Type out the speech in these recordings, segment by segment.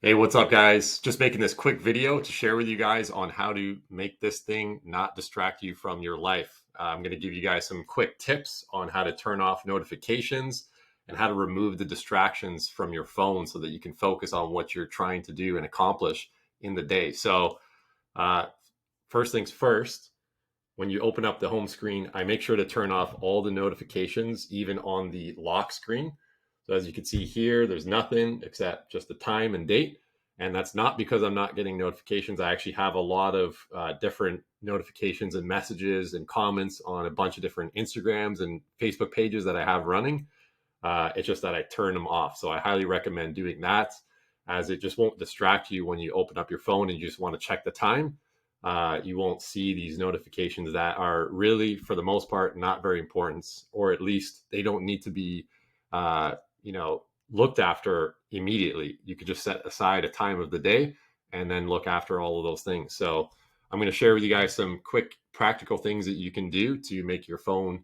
Hey, what's up, guys? Just making this quick video to share with you guys on how to make this thing not distract you from your life. I'm going to give you guys some quick tips on how to turn off notifications and how to remove the distractions from your phone so that you can focus on what you're trying to do and accomplish in the day. So, uh, first things first, when you open up the home screen, I make sure to turn off all the notifications, even on the lock screen. So as you can see here, there's nothing except just the time and date. And that's not because I'm not getting notifications. I actually have a lot of different notifications and messages and comments on a bunch of different Instagrams and Facebook pages that I have running. It's just that I turn them off. So I highly recommend doing that, as it just won't distract you when you open up your phone and you just want to check the time. You won't see these notifications that are really, for the most part, not very important, or at least they don't need to be, uh, looked after immediately. You could just set aside a time of the day and then look after all of those things. So I'm going to share with you guys some quick practical things that you can do to make your phone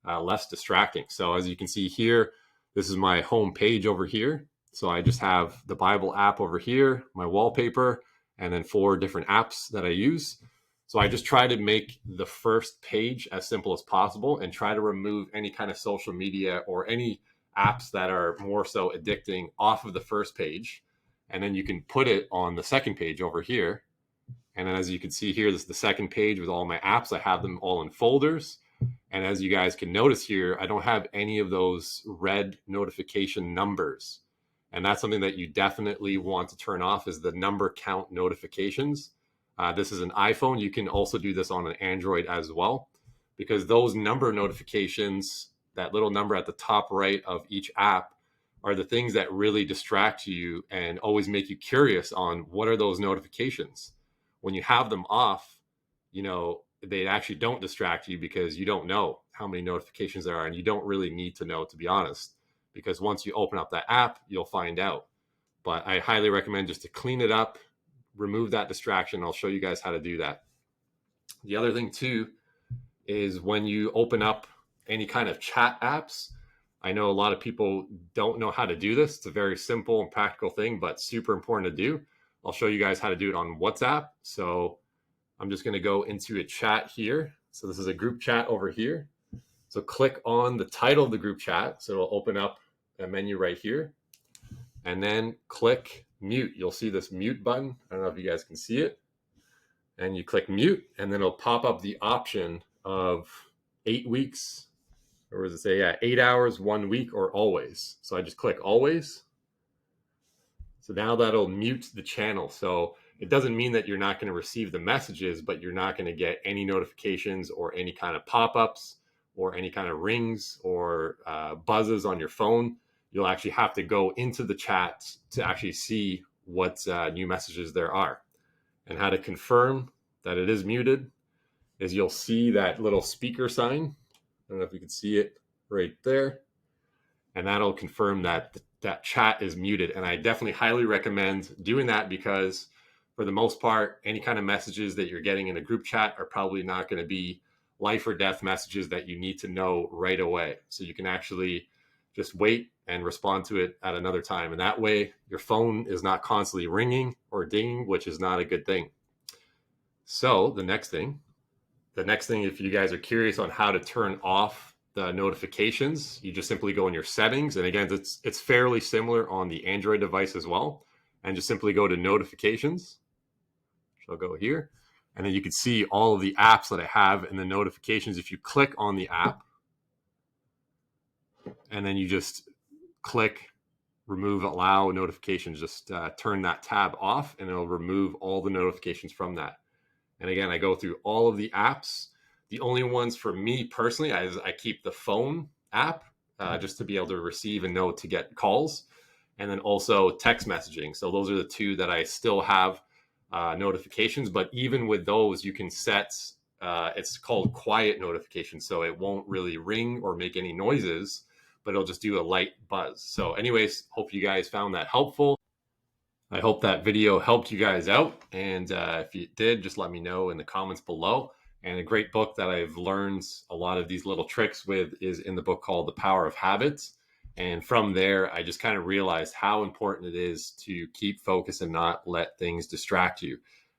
less distracting. So as you can see here, this is my home page over here. So I just have the Bible app over here, my wallpaper, and then 4 different apps that I use. So I just try to make the first page as simple as possible and try to remove any kind of social media or any apps that are more so addicting off of the first page. And then you can put it on the second page over here. And then as you can see here, this is the second page with all my apps. I have them all in folders. And as you guys can notice here, I don't have any of those red notification numbers. And that's something that you definitely want to turn off, is the number count notifications. This is an iPhone. You can also do this on an Android as well, because those number notifications, that little number at the top right of each app, are the things that really distract you and always make you curious on what are those notifications. When you have them off, they actually don't distract you because you don't know how many notifications there are, and you don't really need to know, to be honest, because once you open up that app, you'll find out. But I highly recommend just to clean it up, remove that distraction. I'll show you guys how to do that. The other thing too is when you open up any kind of chat apps, I know a lot of people don't know how to do this. It's a very simple and practical thing, but super important to do. I'll show you guys how to do it on WhatsApp. So I'm just going to go into a chat here. So this is a group chat over here. So click on the title of the group chat. So it'll open up a menu right here. And then click mute. You'll see this mute button. I don't know if you guys can see it. And you click mute, and then it'll pop up the option of 8 weeks, or does it say, 8 hours, 1 week, or always. So I just click always. So now that'll mute the channel. So it doesn't mean that you're not going to receive the messages, but you're not going to get any notifications or any kind of pop-ups or any kind of rings or buzzes on your phone. You'll actually have to go into the chat to actually see what new messages there are. And how to confirm that it is muted is you'll see that little speaker sign. I don't know if you can see it right there. And that'll confirm that that chat is muted. And I definitely highly recommend doing that, because for the most part, any kind of messages that you're getting in a group chat are probably not going to be life or death messages that you need to know right away. So you can actually just wait and respond to it at another time. And that way your phone is not constantly ringing or dinging, which is not a good thing. So the next thing, if you guys are curious on how to turn off the notifications, you just simply go in your settings. And again, it's fairly similar on the Android device as well. And just simply go to notifications. So I'll go here. And then you can see all of the apps that I have in the notifications. If you click on the app, and then you just click remove allow notifications, just turn that tab off, and it'll remove all the notifications from that. And again, I go through all of the apps. The only ones for me personally, I keep the phone app just to be able to receive and know to get calls, and then also text messaging. So those are the 2 that I still have notifications. But even with those, you can set, it's called quiet notifications. So it won't really ring or make any noises, but it'll just do a light buzz. So anyways, hope you guys found that helpful. I hope that video helped you guys out. And if you did, just let me know in the comments below. And a great book that I've learned a lot of these little tricks with is in the book called The Power of Habits. And from there, I just kind of realized how important it is to keep focus and not let things distract you.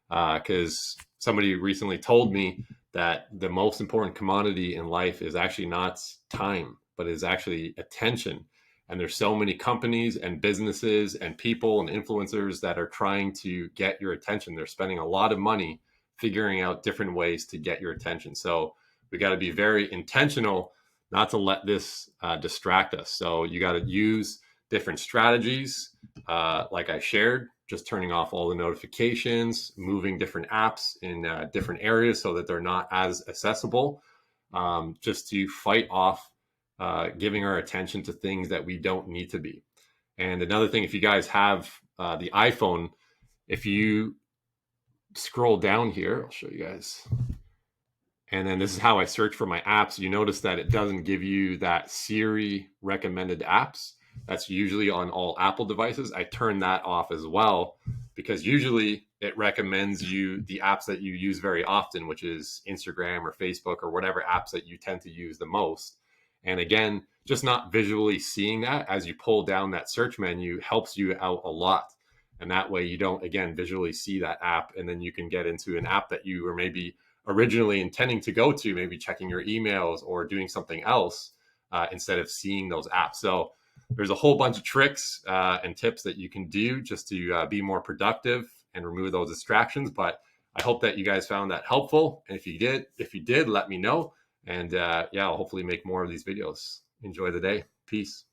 Because somebody recently told me that the most important commodity in life is actually not time, but is actually attention. And there's so many companies and businesses and people and influencers that are trying to get your attention. They're spending a lot of money figuring out different ways to get your attention. So we got to be very intentional not to let this distract us. So you got to use different strategies, like I shared, just turning off all the notifications, moving different apps in different areas so that they're not as accessible, just to fight off giving our attention to things that we don't need to be. And another thing, if you guys have the iPhone, if you scroll down here, I'll show you guys. And then this is how I search for my apps. You notice that it doesn't give you that Siri recommended apps. That's usually on all Apple devices. I turn that off as well because usually it recommends you the apps that you use very often, which is Instagram or Facebook or whatever apps that you tend to use the most. And again, just not visually seeing that as you pull down that search menu helps you out a lot. And that way you don't, again, visually see that app. And then you can get into an app that you were maybe originally intending to go to, maybe checking your emails or doing something else instead of seeing those apps. So there's a whole bunch of tricks and tips that you can do just to be more productive and remove those distractions. But I hope that you guys found that helpful. And if you did, let me know. And yeah, I'll hopefully make more of these videos. Enjoy the day. Peace.